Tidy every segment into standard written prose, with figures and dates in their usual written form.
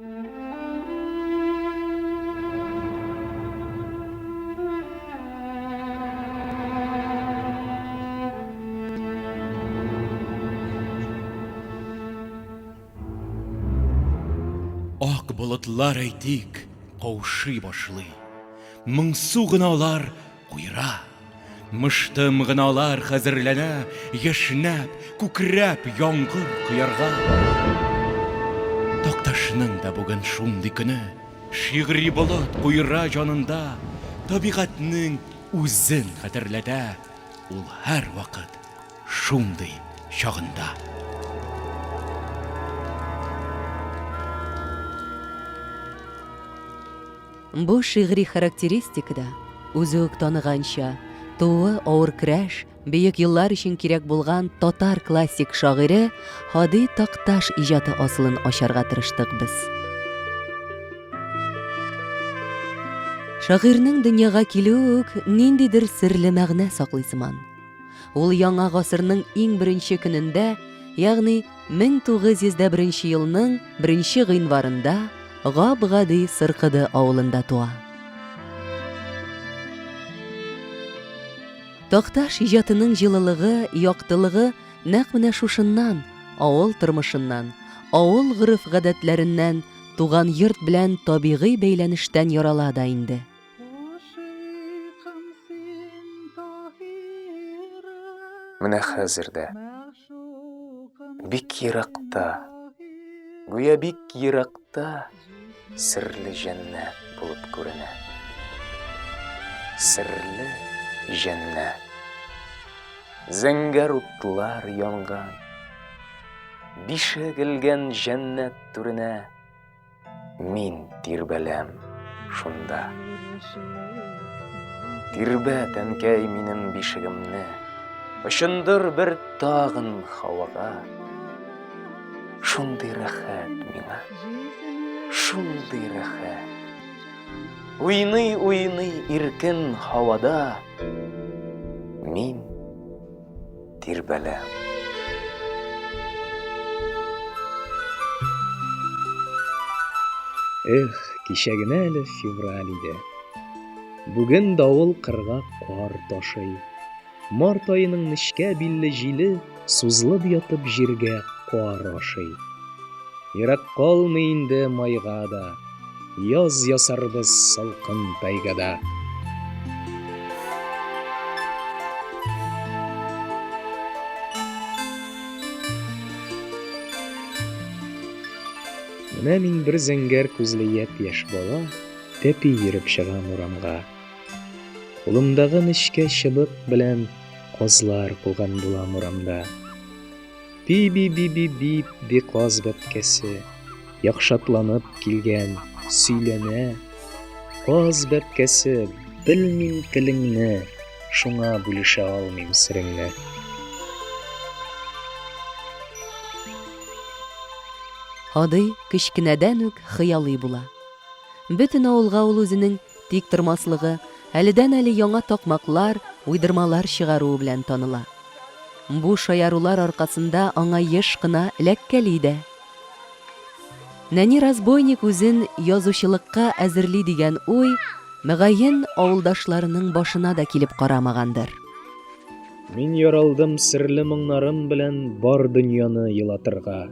Ак болытлар әйтик, каушый башлый. Моңсу гыналар куйра. Мыштым гыналар хәзерләнә, яшнәп, күкрәп яңгыр коярга. Токташның да бүген шундый көне, шигъри болыт куйра җанында, табигатьнең үзен хәтерләтә, ул һәр вакыт шундый чагында. Бу шигъри характеристикада үзе үк таныганча, туы авыр көрәш, бөек еллар өчен кирәк булган татар классик шагыйре Һади Такташ иҗаты асылын ачарга тырыштык без. Шагыйрьнең дөньяга килүе үк ниндидер серле мәгънә саклый сыман. Ул яңа гасырның иң беренче көнендә, ягъни 1901 елның 1 гыйнварында Габгади Сыркыды авылында туа. Такташ иҗатының җылылыгы, яктылыгы нәкъ менә шушыннан, авыл тормышыннан, авыл гырыф-гадәтләреннән, туган йорт белән табигый бәйләнештән ярала да инде. Менә хәзердә бик еракта, гүя бик еракта серле җәннәт булып күренә. Серле җәннәт. Зәңгәр утлар янган, бишегелгән җәннәт түренә. Мин тирбәләм шунда. Тирбәт әнкәй минем бишегемне, очындыр бер тагын һавага. Шундый рәхәт миңа, шундый рәхәт. Уйный иркен һавада, мин тирбәләм. Эх, кичәгенә әле февраль иде. Бүген давыл кырга кар ташый. Март айының нечкә билле җиле сузылып ятып җиргә кар ашый. Ерак калмый инде майга да, яз ясарбыз салкын тайгада. Менә мин бер зәңгәр күзле япь-яшь бала тәпи йөреп чыгам урамга. Кулымдагы нечкә чыбык белән казлар куган булам урамда. Би-би-би-би-би каз бәбкәсе, яхшатланып килгән, сөйләнә. Каз бәбкәсе, белмим телеңне, шуңа бүлешә алмыйм сереңне. Һади кечкенәдән үк хыялый була. Бөтен авылга ул үзенең тик тормаслыгы, әледән-әле яңа такмаклар, уйдырмалар чыгаруы белән таныла. Бу шаярулар аркасында аңа еш кына эләккәли дә. Нәни разбойник үзен язучылыкка әзерли дигән уй, мөгаен авылдашларының башына да килеп карамагандыр. Мин яралдым серле моңнарым белән бар дөньяны елатырга.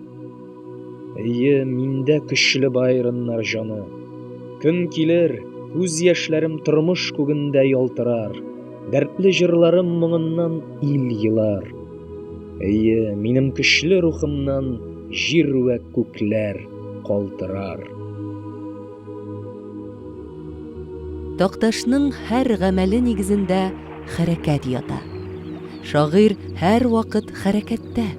Әйе, миндә көчле байрыннар җаны. Көн килер, күз яшьләрем тормыш күгендә ялтырар. Дәртле җырларым моңыннан ил елар. Әйе, минем көчле рухымнан җир вә күкләр калтырар. Такташның һәр гамәле нигезендә хәрәкәт ята. Шагыйрь һәр вакыт хәрәкәттә.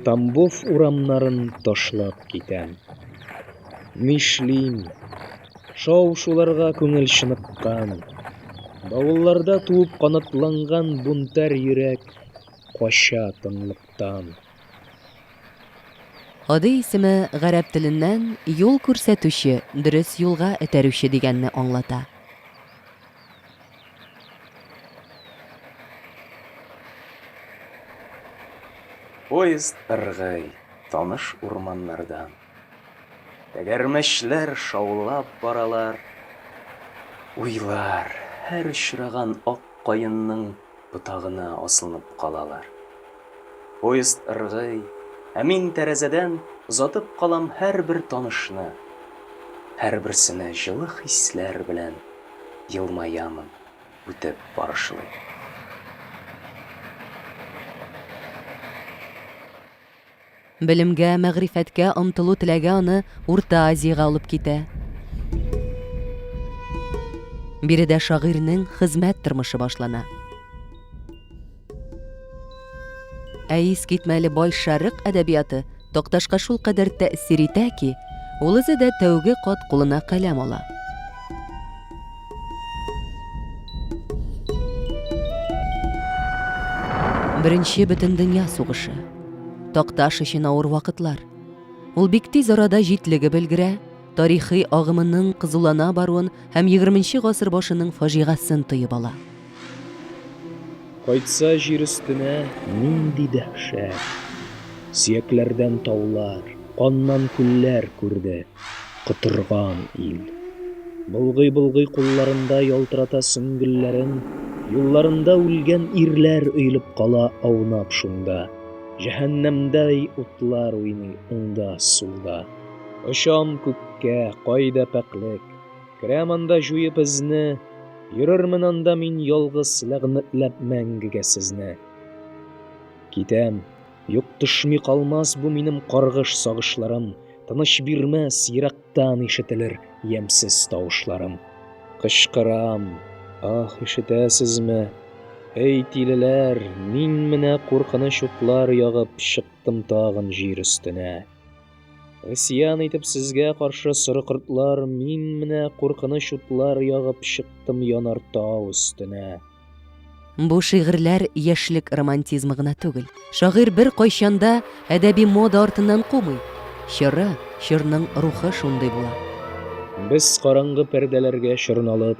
Тамбов урамнарын ташлап китәм. Нишлим, шау-шуларга күңел чыныккан. Давылларда туып канатланган бунтар йөрәк кача тынлыктан. Һади исеме гарәп теленнән юл күрсәтүче, дөрес юлга этәрүче дигәнне аңлата. Поезд ыргый, таныш урманнардан. Тәгәрмәчләр шаулап баралар. Уйлар һәр очраган ак каенның ботагына асылынып калалар. Поезд ыргый, ә мин тәрәзәдән озатып калам һәрбер танышны. Һәрберсенә җылы хисләр белән елмаямын үтеп барышлый. Белемгә, мәгърифәткә омтылу теләге аны Урта Азиягә алып китә. Биредә шагыйрьнең хезмәт тормышы башлана. Ә искитмәле бай шәрык әдәбияты Токташка шул кадәр тәэсир итә ки, ул үзе дә тәүге кат кулына каләм ала. Беренче бөтен дөнья сугышы. Токташ өчен авыр вакытлар. Ул бик тиз арада җитлеге белгерә, тарихи агымының кызулана баруын һәм 20нче гасыр башының фаҗигасын тоеп ала. Кайтса җир өстенә нинди дәһшәт. Сөякләрдән таулар, каннан күлләр күрде. Котырган ил. Былгый-былгый кулларында ялтырата сөңгелләрен, юлларында үлгән ирләр өелеп кала аунап шунда. Җәһәннәмдәй утлар уйный унда сулда. Очам күккә, кайда пәклек, керәм анда җуеп изне, йөрермен анда мин ялгыз ләгънәтләп мәңгегә сезне. Китәм, юк төшми калмас бу минем каргыш сагышларым, тыныч бирмәс ерактан ишетелер ямьсез тавышларым. Кычкырам, ах, ишетәсезме? Эй тилеләр, мин менә куркыныч утлар ягып чыктым тагын җир өстенә. Исьян итеп сезгә каршы соры кортлар, мин менә куркыныч утлар ягып чыктым янар тау өстенә. Бу шигырьләр яшьлек романтизмы гына түгел. Шагыйрь бер кайчанда әдәби мода артыннан кумый. Чырның рухы шундый була. Без караңгы пәрдәләргә чорналып,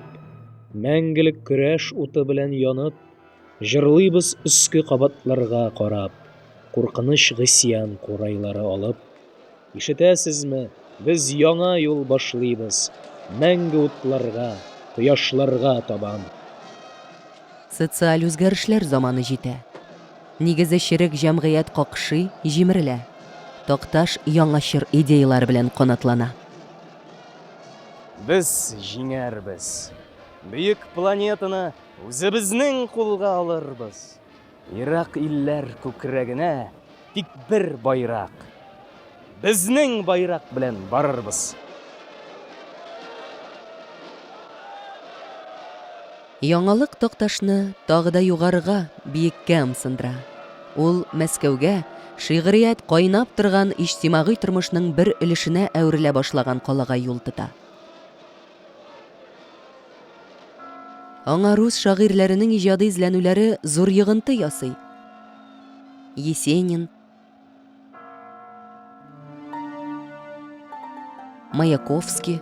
мәңгелек көрәш уты белән янып, җырлыйбыз өске кабатларга карап, куркыныч гысьян курайлары алып. Ишетәсезме, без яңа юл башлыйбыз, мәңге утларга, кояшларга табан. Социаль үзгәрешләр заманы җитә. Нигезе черек җәмгыять какшый, җимерелә. Токташ яңа чор идеялар белән канатлана. Без җиңәрбез. Бөек планетаны үзебезнең кулга алырбыз. Ерак илләр күкрәгенә тик бер байрак. Безнең байрак белән барырбыз. Яңалык Токташны тагы да югарыга, биеккә ымсындыра. Ул Мәскәүгә шигърият кайнап торган иҗтимагый тормышның бер өлешенә әверелә башлаган калага юл тота. Аңа рус шагыйрьләренең иҗади изләнүләре зур йогынты ясый. Есенин, Маяковский,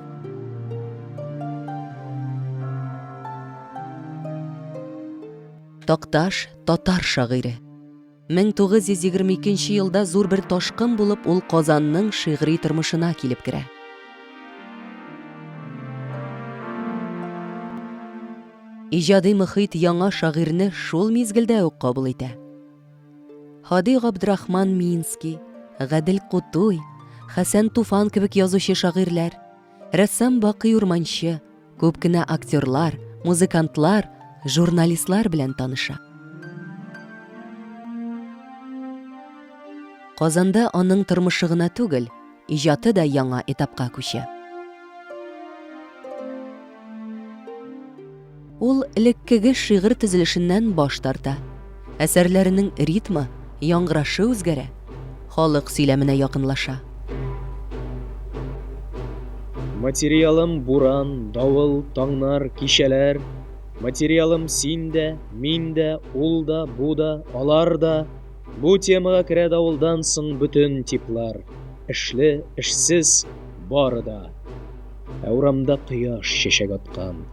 Токташ татар шагыйре. 1922 елда зур бер ташкын булып ул Казанның шигъри тормышына килеп керә. Иҗади мөхит яңа шагыйрьне шул мизгелдә үк кабул итә. Хади Габдрахман Минский, Гадел Кутуй, Хәсән Туфан кебек язучы шагыйрьләр, рәссам Бакый Урманчы, күп кенә актерлар, музыкантлар, журналистлар белән таныша. Казанда аның тормышы гына түгел, иҗаты да яңа этапка күчә. Ул элеккеге шигырь төзелешеннән баш тарта. Әсәрләренең ритмы, яңгырашы үзгәрә, халык сөйләменә якынлаша. Материалым буран, давыл, таңнар, кичәләр. Материалым син дә, мин дә, ул да, бу да, алар да. Бу темага керә давылдан соң бөтен типлар. Эшле, эшсез, бары да. Ә урамда кояш чәчәк аткан.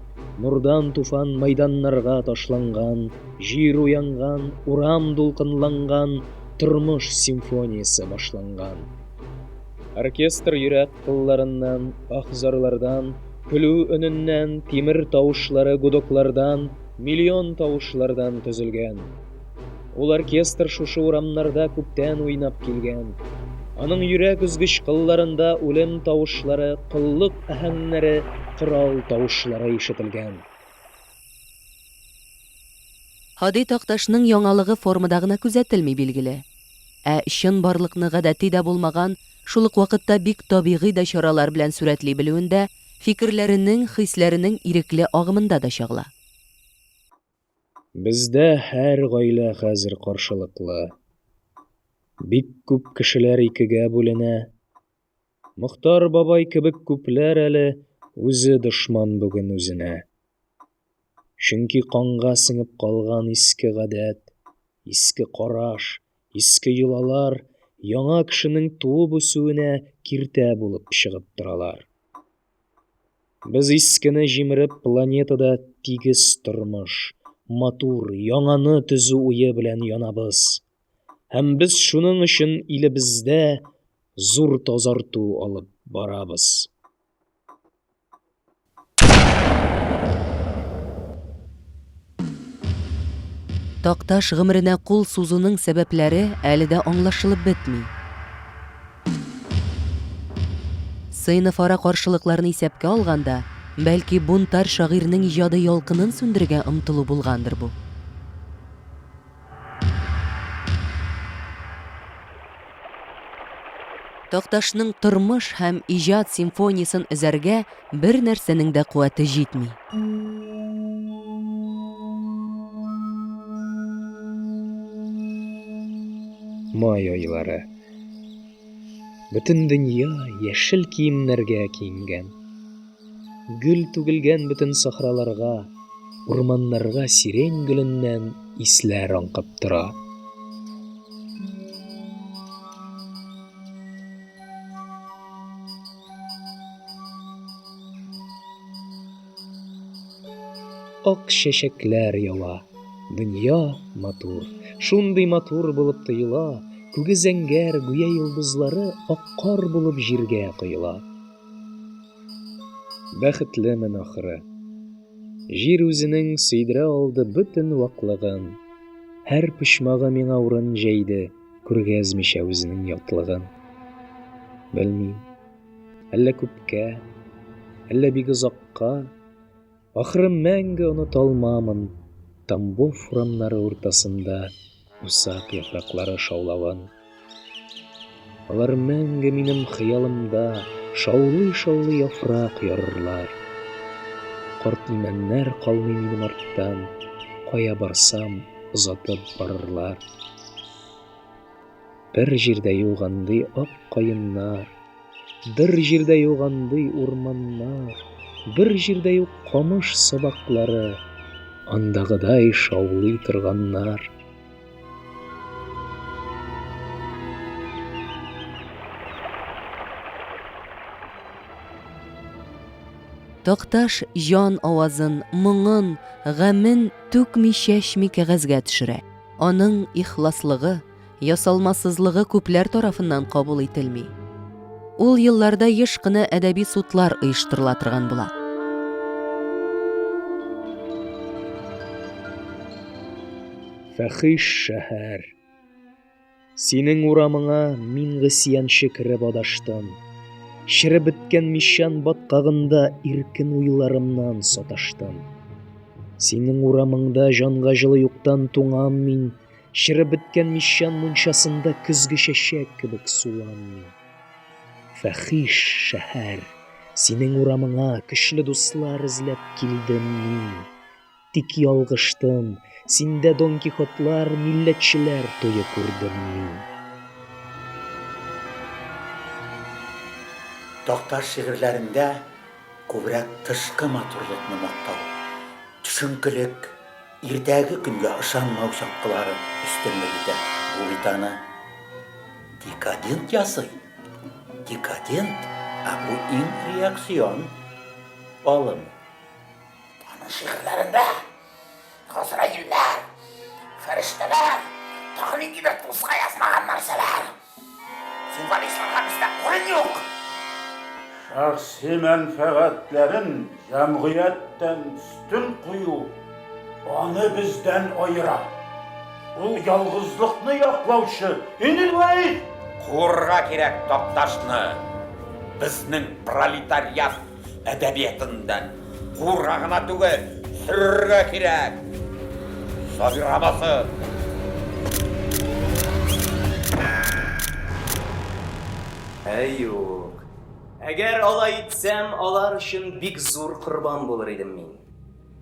Нурдан туфан майданнарга ташланган, җир уянган, урам дулкынланган, тормыш симфониясы башланган. Оркестр йөрәк кылларыннан, ахзарлардан, көлү өненнән, тимер тавышлары гудоклардан, миллион тавышлардан төзелгән. Ул оркестр шушы урамнарда күптән уйнап килгән. Аның йөрәк үзгеч кылларында үлем тавышлары, кыллык аһәңнәре, корал тавышлары ишетелгән. Ходый Такташның яңалыгы формада гына күзәтелми билгеле. Чын барлыкны гадәти дә булмаган, шул ук вакытта бик табигый да чаралар белән сурәтли белүендә, фикерләренең, хисләренең ирекле агымында да чагыла. Бездә һәр гаилә хәзер каршылыклы. Бик күп кешеләр икегә бүленә. Мохтар бабай кебек күпләр әле үзе дошман бүген үзенә. Чөнки канга сеңеп калган иске гадәт, иске караш, иске йолалар яңа кешенең туып үсүенә киртә булып чыгып торалар. Без искене җимереп планетада тигез тормыш, матур, яңаны төзү уе белән янабыз. Һәм без шуның өчен илебездә зур тазарту алып барабыз. Такташ гомеренә кул сузуның сәбәпләре әле дә аңлашылып бетми. Сыйныфара каршылыкларны исәпкә алганда, бәлки бунтар шагыйрьнең иҗады ялкынын сүндерергә омтылу булгандыр бу. Такташның тормыш һәм иҗат симфониясын эзәргә бер нәрсәнең дә куәте җитми. Май айлары. Бөтен дөнья яшел киемнәргә киенгән. Гүл түгелгән бөтен сахраларга, урманнарга сирень гүленнән исләр аңкып тора. Ак чәчәкләр ява. Дөнья матур, шундый матур булып тоела, күге зәңгәр гүя йолдызлары ак кар булып җиргә коела. Бәхетлемен ахыры. Җир үзенең сөйдерә алды бөтен ваклыгын. Һәр почмагы миңа урын җәйде, күргәзмичә үзенең ятлыгын. Белмим, әллә күпкә, әллә бик озакка, ахыры мәңге оныталмамын Тамбов урамнары уртасында усак яфраклары шаулавын. Алар мәңге минем хыялымда шаулый-шаулый яфрак ярырлар. Карт имәннәр калмый минем арттан, кая барсам озатып барырлар. Бер җирдә югандый ак каеннар, бер җирдә югандый урманнар, бер җирдә юк камыш сабаклары, андагыдай шаулый торганнар. Такташ җан авазын, моңын, гамен түкми-чәчми кәгазьгә төшерә. Аның ихласлыгы, ясалмасызлыгы күпләр тарафыннан кабул ителми. Ул елларда еш кына әдәби судлар оештырыла торган була. Фәхиш шәһәр. Синең урамыңа мин гысьянчы кереп адаштым. Ширеп беткән мишан баткагында иркен уйларымнан саташтым. Синең урамыңда җанга җылы юктан туңам мин. Ширеп беткән мишан мунчасында көзге чәчәк кебек сулам мин. Фәхиш шәһәр. Синең урамыңа көчле дуслар эзләп килдем мин. Тик ялгыштым. Синдә Дон Кихотлар, милләтчеләр туе күрдем мин. Такташ шигырьләрендә күбрәк тышкы матурлыкны мактау, төшенкелек, иртәге көнгә ышанмау чаккылары өстенлек итә. Бу бит аны декадент ясый. Декадент, бу иң реакцион алым. Аның шигырьләрендә Газраилләр, фәрештәләр, Тағылын кебек тұлысқа язмаған нәрселер. Символистларға бізде орын жоқ. Шахси мәнфәғәтләрен жәмғияттен үстін қою, оны бізден айыра. Ол ялғызлықны яқлаушы, енілмей! Қуырға керек топташны. Біздің пролетариат әдәбиетінден қуырғағына түгел, сүрге керек. Сабирамасы. Юк. Әгәр алай итсәм, алар өчен бик зур корбан булыр идем мин.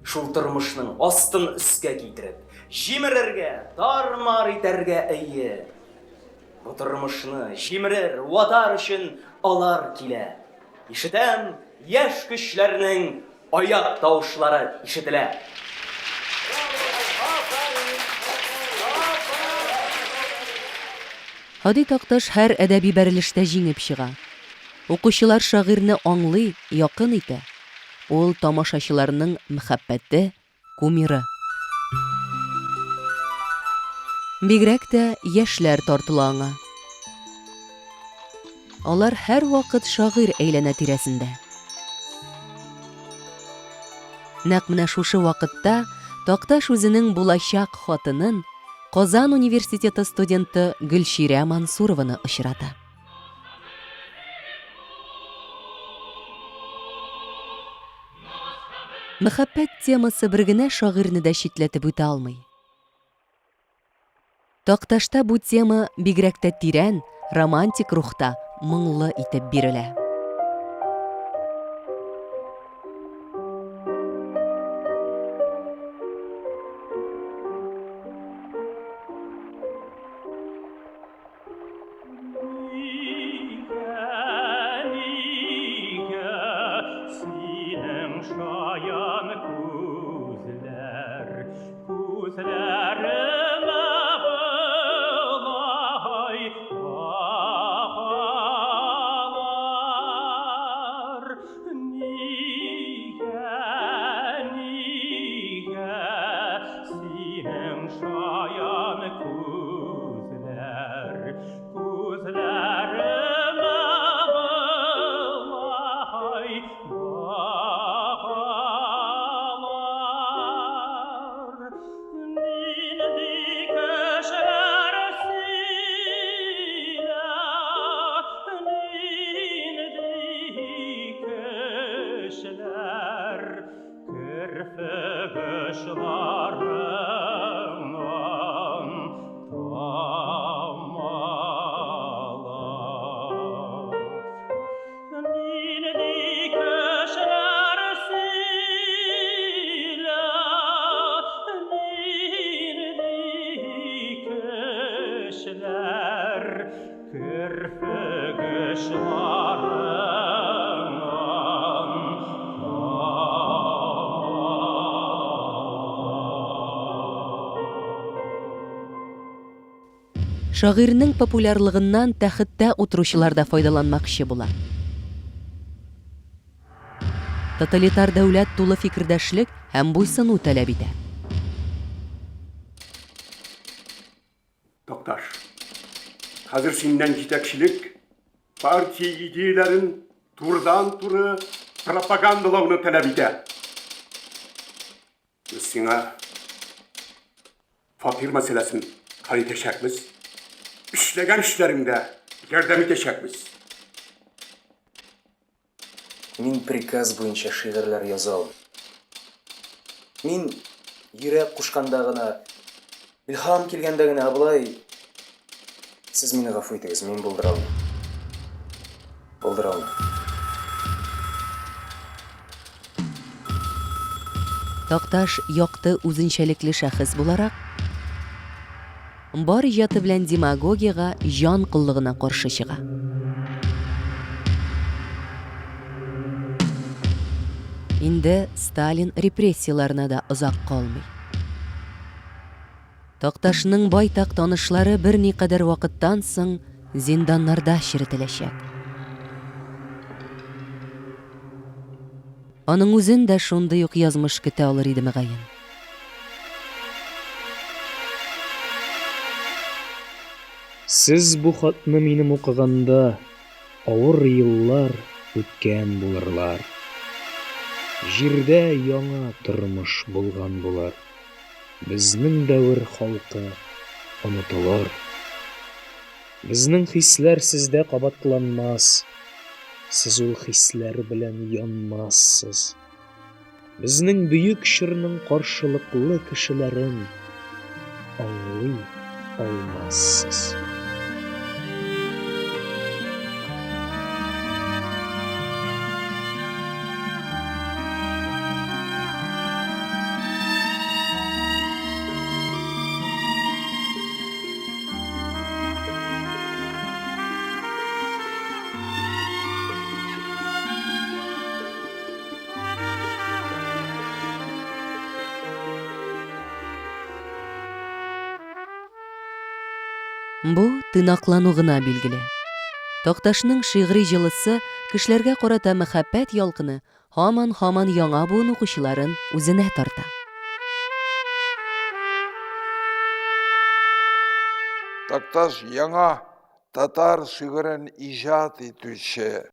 Шул тормышның астын өскә китереп, җимерергә, тармар итәргә әйе. Бу тормышны җимерер, ватар өчен алар килә. Ишетәм, яшь көчләрнең аяк тавышлары ишетелә. Хади Такташ һәр әдәби бәрелештә җиңеп чыга. Укучылар шагыйрьне аңлый, якын итә. Ул тамашачыларның мәхәббәте, кумиры. Бигрәк тә яшьләр тартыла аңа. Алар һәр вакыт шагыйрь әйләнә тирәсендә. Нәкъ менә шушы вакытта Такташ үзенең булачак хатынын Казан университеты студенты Гөлширә Мансурованы очрата. Мәхәббәт темасы бер генә шагыйрьне дә читләтеп үтә алмый. Такташта бу тема бигрәк тә тирән, романтик рухта моңлы итеп бирелә. Шагыйрьнең популярлыгыннан тәхеттә утыручылар да файдаланмакчы була. Тоталитар дәүләт тулы фикердәшлек һәм буйсыну таләп итә. Токташ, хәзер синнән җитәкчелек партия идеяләрен турдан-туры пропагандалауны таләп итә. Без сиңа фатир мәсьәләсен хәл итәчәкбез. Эшләгән эшләреңдә ярдәм итәчәкбез. Мин приказ буенча шигырьләр язам. Мин йөрәк кушканда гына, илһам килгәндә генә булай. Сез мине гафу итегез, мин булдыра алмыйм. Булдыра алмыйм. Такташ якты үзенчәлекле шәхес буларак, бар иҗаты белән демагогияга, җан кыллыгына каршы чыга. Инде Сталин репрессияларына да озак калмый. Такташның байтак танышлары бер никадәр вакыттан соң зинданнарда черетеләчәк. Аның үзен дә шундый ук язмыш көтә алыр иде мөгаен. Сез бу хатны минем укыганда авыр еллар үткән булырлар. Җирдә яңа тормыш булган булыр. Безнең дәвер халкы онытылыр. Безнең хисләр сездә кабатланмас. Сез ул хисләр белән янмассыз. Безнең бөек чорның каршылыклы кешеләрен аңлый алмассыз. Бу тынаклану гына билгеле. Токташның шигъри җылысы кешеләргә карата мәхәббәт ялкыны һаман яңа буын укучыларын үзенә тарта. Токташ яңа татар шигырен иҗат итүче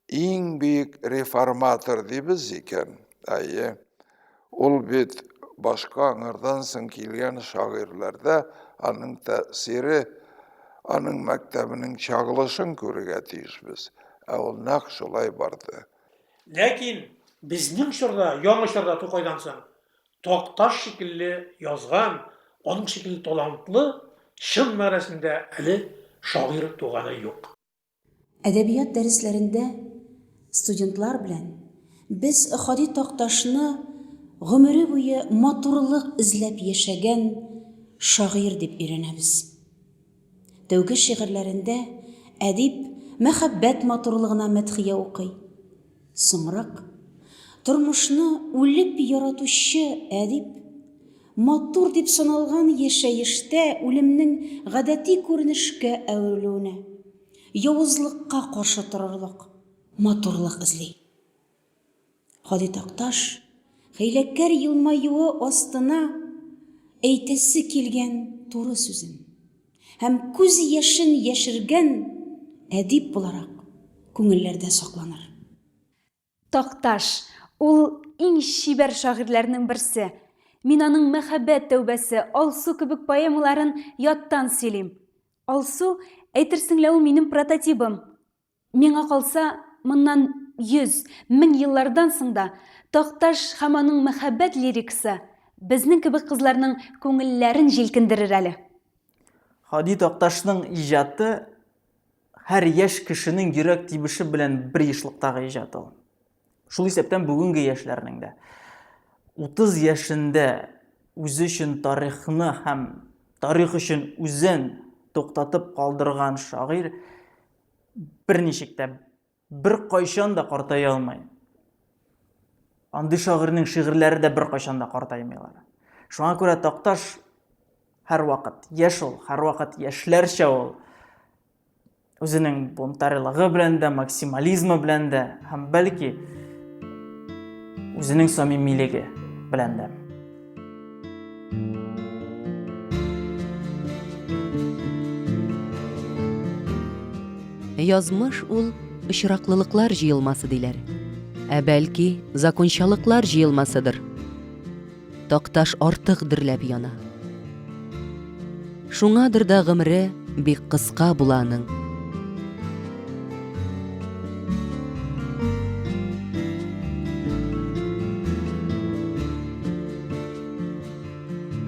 иң бөек реформатор дибез икән. Ул бит башка аңардан соң килгән шагыйрьләрдә аның тәэсире, аның мәктәбенең чагылышын күрергә тиешбез. Ул нәкъ шулай барды. Ләкин безнең чорда, яңа чорда Тукайдан соң Токташ шикелле язган, аның шикелле талантлы, чын мәгънәсендә әле шагыйрь туганы юк. Әдәбият дәресләрендә студентлар белән без Хади Токташны гомере буе матурлык эзләп яшәгән шагыйрь дип өйрәнәбез. Тәүге шигырьләрендә әдип мәхәббәт матурлыгына мәдхия укый. Сымрак, тормышны үлеп яратучы әдип матур дип саналган яшәештә үлемнең гадәти күренешкә әверелүенә, явызлыкка каршы торырлык, матурлык эзли. Хади Токташ хәйләкәр елмаюы астына әйтәсе килгән туры сүзен һәм күз яшен яшергән әдип буларак күңелләрдә сакланыр. Токташ, ул иң шибәр шагыйрьләрнең берсе. Мин аның мәхәббәт тәүбәсе, Алсу кебек поэмаларын яттан сөйлим. Алсу, әйтерсең лә ул минем прототипым. Миңа калса, моннан 100-1000 еллардан соң да Токташ һәм аның мәхәббәт лирикасы безнең кебек кызларның күңелләрен җилкендерер әле. Хади Токташның иҗаты һәр яшь кешенең йөрәк тибеше белән бер ешлыктагы иҗат ул. Шул исәптән бүгенге яшьләрнең дә 30 яшендә үзе өчен тарихны һәм тарих өчен үзен туктатып калдырган шагыйрь берничек тә бер кайчан да картая алмый. Андый шагыйрьнең шигырьләре дә бер кайчан да картаймыйлар. Шуңа күрә Токташ һәр вакыт яшь ул, һәр вакыт яшьләрчә ул. Үзенең бунтарьлыгы белән дә, максимализмы белән дә, һәм бәлки үзенең самимилеге белән дә. Язмыш ул очраклылыклар җыелмасы диләр. Бәлки закончалыклар җыелмасыдыр. Токташ артык дөрләп яна. Шуңадыр да гомере бик кыска була аның.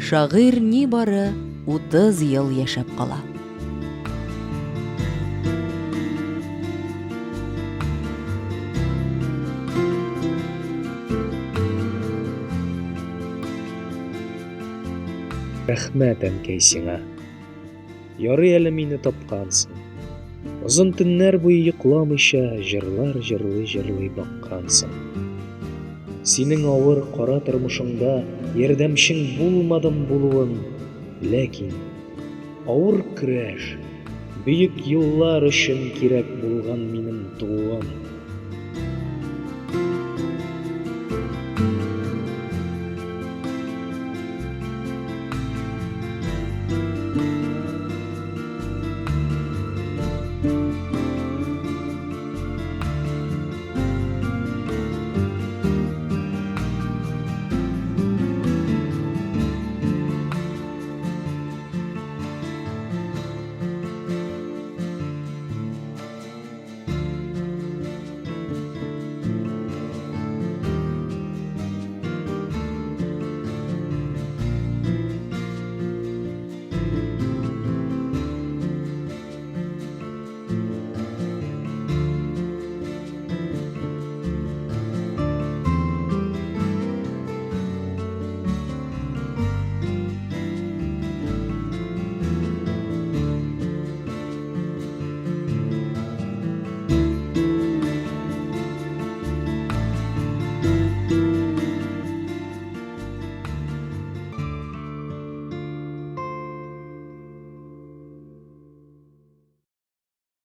Шагыйрь нибары 30 ел яшәп кала. Рәхмәт әнкәй сиңа. Ярый әле мине тапкансың. Озын төннәр буе йокламыйча җырлый баккансың. Синең авыр кара тормышыңда ярдәмчең булмадым булуын, ләкин авыр көрәш, бөек еллар өчен кирәк булган минем тууым.